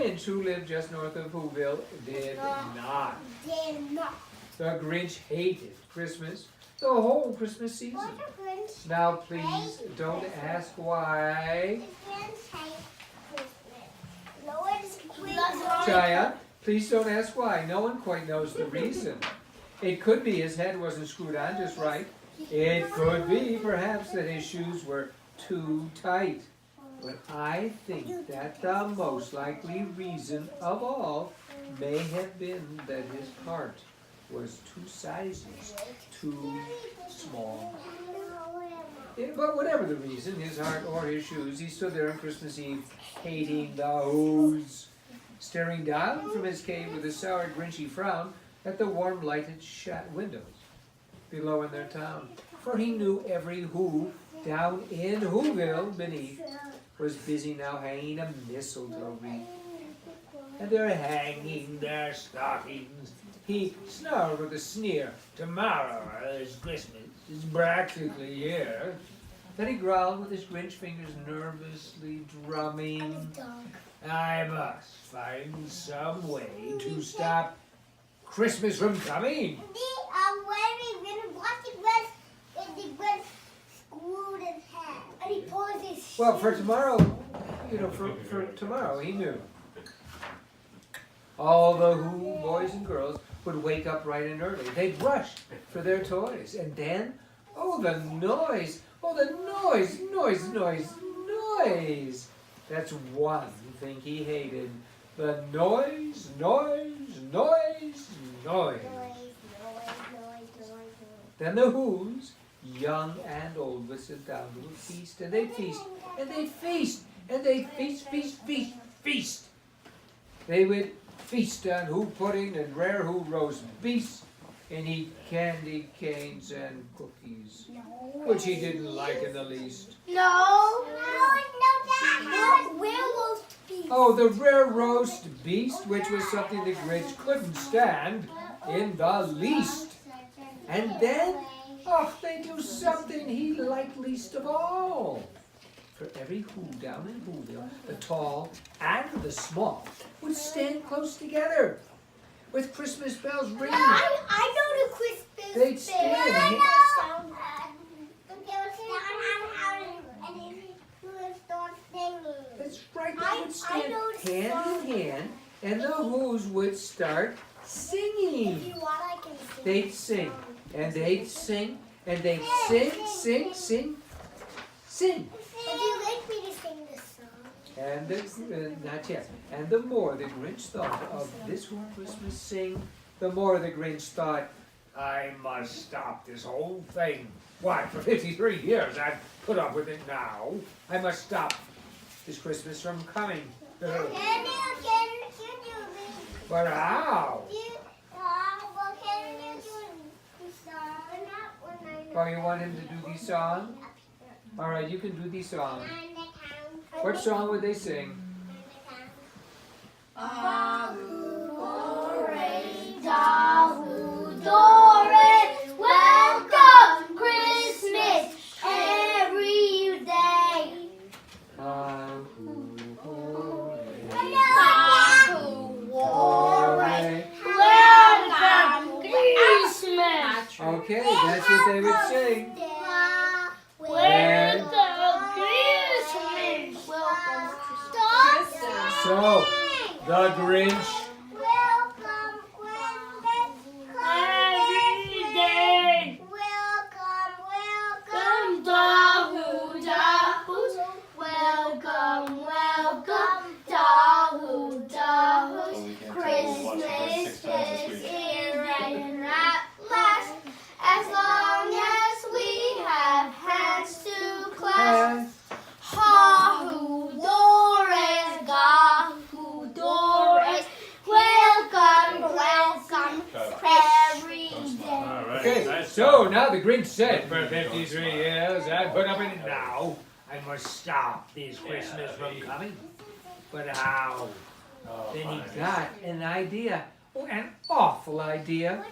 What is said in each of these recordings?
Grinch, who lived just north of Whoville, did not. The Grinch hated Christmas the whole Christmas season. Now please don't ask why. Chaya, please don't ask why. No one quite knows the reason. It could be his head wasn't screwed on just right. It could be, perhaps, that his shoes were too tight. But I think that the most likely reason of all may have been that his heart was 2 sizes too small. But whatever the reason, his heart or his shoes, he stood there on Christmas Eve, hating the Who's, staring down from his cave with a sour, grinchy frown at the warm, lighted windows below in their town. For he knew every Who down in Whoville beneath was busy now hanging a mistletoe wreath. And they're hanging their stockings. He snarled with a sneer, "Tomorrow is Christmas. It's practically here." Then he growled with his Grinch fingers nervously drumming, "I must find some way to stop Christmas from coming." Well, for tomorrow, for tomorrow, he knew. All the Who boys and girls would wake up bright and early. They'd rush for their toys. And then, the noise. Noise. That's one thing he hated. The noise. Then the Who's, young and old, would sit down to a feast, and they'd feast, and they'd feast, and they'd feast. They would feast on Who pudding and rare Who roast beefs, and eat candy canes and cookies, which he didn't like in the least. No, Oh, the rare roast beast, which was something the Grinch couldn't stand in the least. And then, they do something he liked least of all. For every Who down in Whoville, the tall and the small, would stand close together, with Christmas bells ringing. I know the Christmas They'd stand. That's right, they would stand hand in hand, and the Who's would start singing. They'd sing, and they'd sing, and they'd sing. Would you like me to sing this song? And not yet. And the more the Grinch thought of this whole Christmas sing, the more the Grinch thought, "I must stop this whole thing. Why, for 53 years I've put up with it now. I must stop this Christmas from coming." But how? Oh, you want him to do these songs? All right, you can do these songs. What song would they sing? Welcome Christmas every day. Welcome Christmas. Okay, that's what they would sing. Welcome Christmas. So, the Grinch every day. Welcome, Dahu, Dahus. Welcome, Dahu, Dahus. Christmas is here and at last. As long as we have hands to clasp. Ha-hoo, Dores, ga-hoo, Dores. Welcome, every day. Okay, so now the Grinch said, "For 53 years I put up with it now. I must stop this Christmas from coming." But how? Then he got an idea, an awful idea.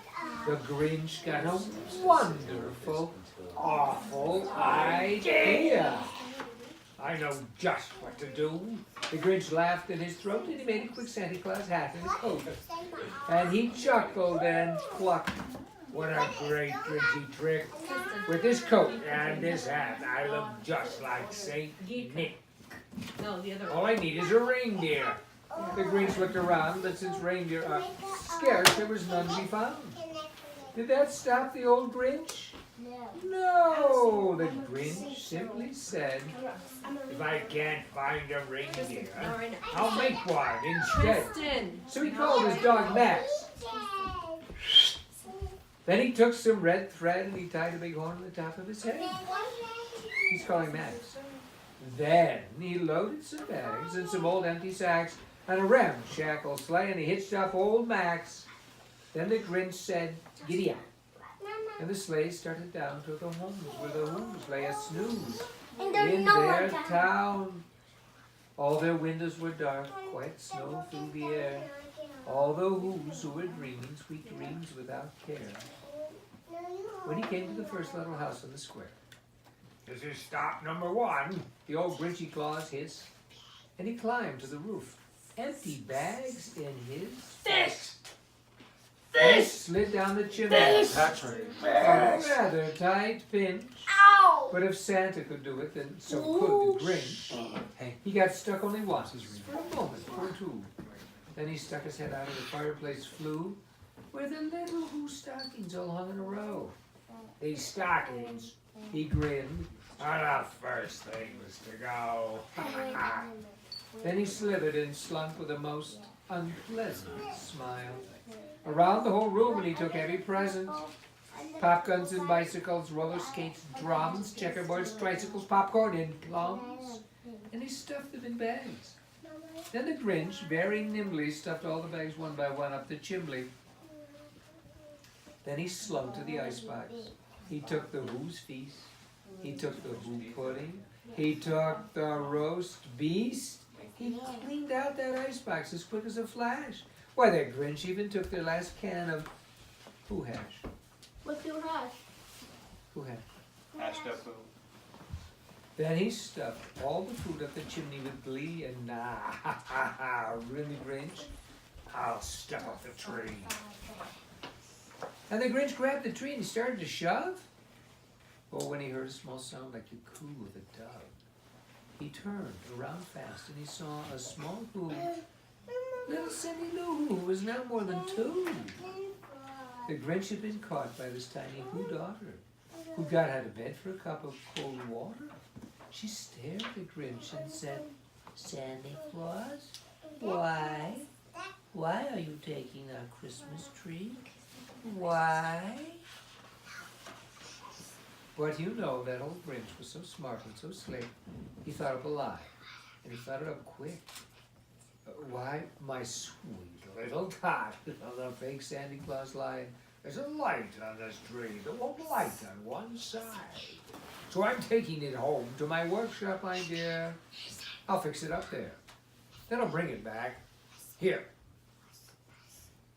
The Grinch got a wonderful, awful idea. I know just what to do. The Grinch laughed in his throat and he made a quick Santa Claus hat in his coat. And he chuckled and clucked. What a great Grinchy trick. With this coat and this hat, I look just like Saint Nick. No, the other one. All I need is a reindeer. The Grinch looked around, but since reindeer are scarce, there was none to be found. Did that stop the old Grinch? No, the Grinch simply said, if I can't find a reindeer, I'll make one instead. Kristen. So he called his dog Max. Then he took some red thread and he tied a big horn on the top of his head. He's calling Max. Then he loaded some bags and some old empty sacks and a ramshackle sleigh and he hitched up old Max. Then the Grinch said, giddy up. And the sleigh started down to the homes where the homes lay a snooze in their town. All their windows were dark, white snow filled the air. All the who's who were dreaming sweet dreams without care. When he came to the first little house on the square, this is stop number 1, the old Grinchy Claus hissed, and he climbed to the roof. Empty bags in his fist. He slid down the chimney. Patrick. A rather tight pinch. Ow! But if Santa could do it, then so could the Grinch. He got stuck only once, for a moment or two. Then he stuck his head out of the fireplace flue, where the little who stockings all hung in a row. These stockings, he grinned, are the first things to go. Then he slithered and slunk with a most unpleasant smile. Around the whole room and he took every present. Pop guns and bicycles, roller skates, drums, checkerboards, tricycles, popcorn, and plums. And he stuffed them in bags. Then the Grinch very nimbly stuffed all the bags one by one up the chimney. Then he slunk to the icebox. He took the Who's Feast. He took the Who Pudding. He took the roast beast. He cleaned out that icebox as quick as a flash. Why, the Grinch even took their last can of Who Hash. What's your hash? Who Hash. Hashed up food. Then he stuffed all the food up the chimney with glee and really Grinch, I'll stuff up the tree. And the Grinch grabbed the tree and he started to shove. Oh, when he heard a small sound like the coo of a dove, he turned around fast and he saw a small who, little Cindy Lou Who, was now more than 2. The Grinch had been caught by this tiny Who daughter, who got out of bed for a cup of cold water. She stared at the Grinch and said, Santa Claus, why? Why are you taking our Christmas tree? Why? But you know that old Grinch was so smart and so slick, he thought up a lie, and he thought it up quick. Why, my sweet little tot, the fake Santa Claus lied. There's a light on this tree that won't light on one side. So I'm taking it home to my workshop, my dear. I'll fix it up there. Then I'll bring it back. Here.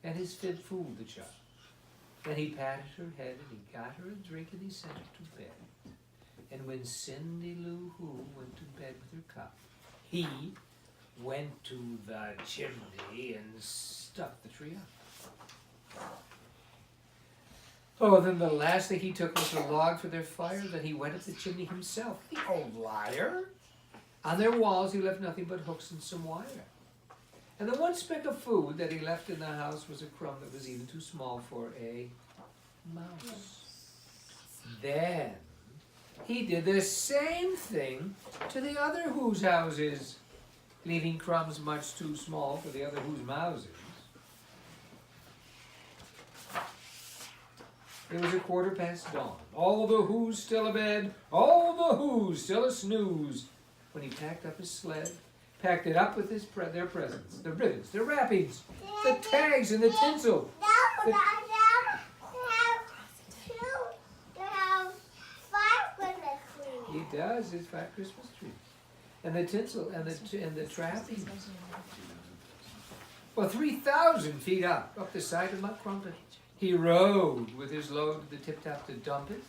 And his fib fooled the child. Then he patted her head and he got her a drink and he sent her to bed. And when Cindy Lou Who went to bed with her cup, he went to the chimney and stuffed the tree up. Oh, then the last thing he took was a log for their fire. Then he went up the chimney himself. The old liar. On their walls he left nothing but hooks and some wire. And the one speck of food that he left in the house was a crumb that was even too small for a mouse. Then he did the same thing to the other Who's houses, leaving crumbs much too small for the other Who's mouses. It was 1:15 dawn. All the Who's still abed, all the Who's still a snooze. When he packed up his sled, packed it up with their presents, the ribbons, the wrappings, the tags, and the tinsel. He does his 5 Christmas trees, and the tinsel, and the trappings. Well, 3,000 feet up the side of Mount Crumpet, he rode with his load to the tip top to dump it.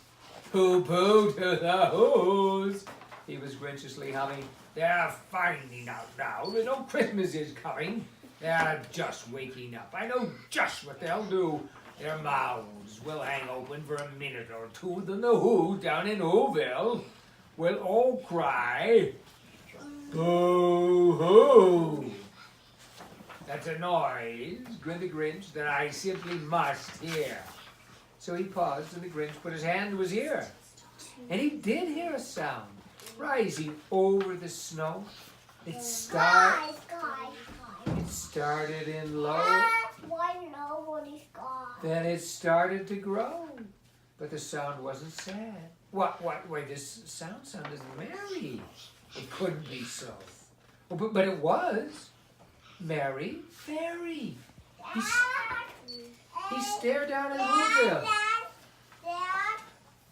Pooh pooh to the Who's. He was grinchiously humming, "They're finding out now that no Christmas is coming. They're just waking up. I know just what they'll do. Their mouths will hang open for a minute or two, then the Who down in Whoville will all cry, 'Boo-hoo!' That's a noise," grinned the Grinch, "that I simply must hear." So he paused, and the Grinch put his hand to his ear. And he did hear a sound rising over the snow. It started in low, Why nobody's gone? then it started to grow. But the sound wasn't sad. Wait, this sound sounded merry. It couldn't be so. Oh, but it was. Merry Fairy. He stared down at Whoville. That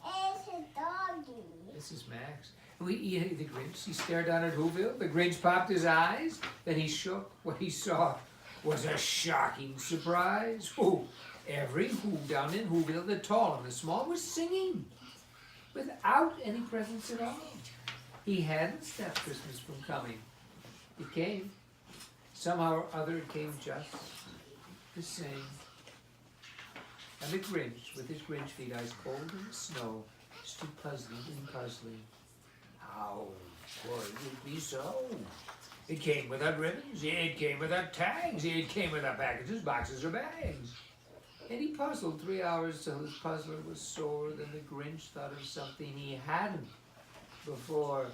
is a doggy. This is Max. The Grinch, he stared down at Whoville. The Grinch popped his eyes. Then he shook. What he saw was a shocking surprise. Oh, every Who down in Whoville, the tall and the small, was singing without any presents at all. He hadn't stopped Christmas from coming. It came. Somehow or other it came just the same. And the Grinch, with his Grinch feet ice cold in the snow, stood puzzling and puzzling. How could it be so? It came without ribbons, it came without tags, it came without packages, boxes, or bags. And he puzzled 3 hours till his puzzler was sore. Then the Grinch thought of something he hadn't before.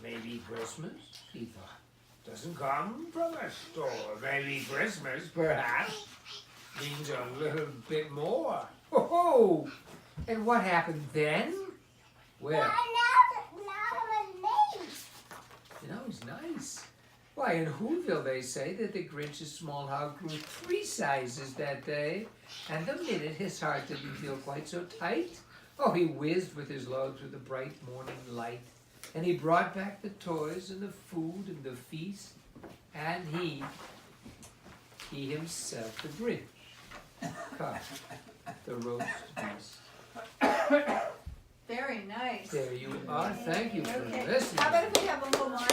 Maybe Christmas, he thought, doesn't come from a store. Maybe Christmas, perhaps, means a little bit more. Ho-ho! And what happened then? Well, Now I'm late. he's nice. Why, in Whoville they say that the Grinch's small house grew 3 sizes that day, and the minute his heart didn't feel quite so tight, he whizzed with his load through the bright morning light, and he brought back the toys and the food and the feast, and he himself, the Grinch, caught the roast beast. Very nice. There you are. Thank you for Okay. listening. How about if we have a little more?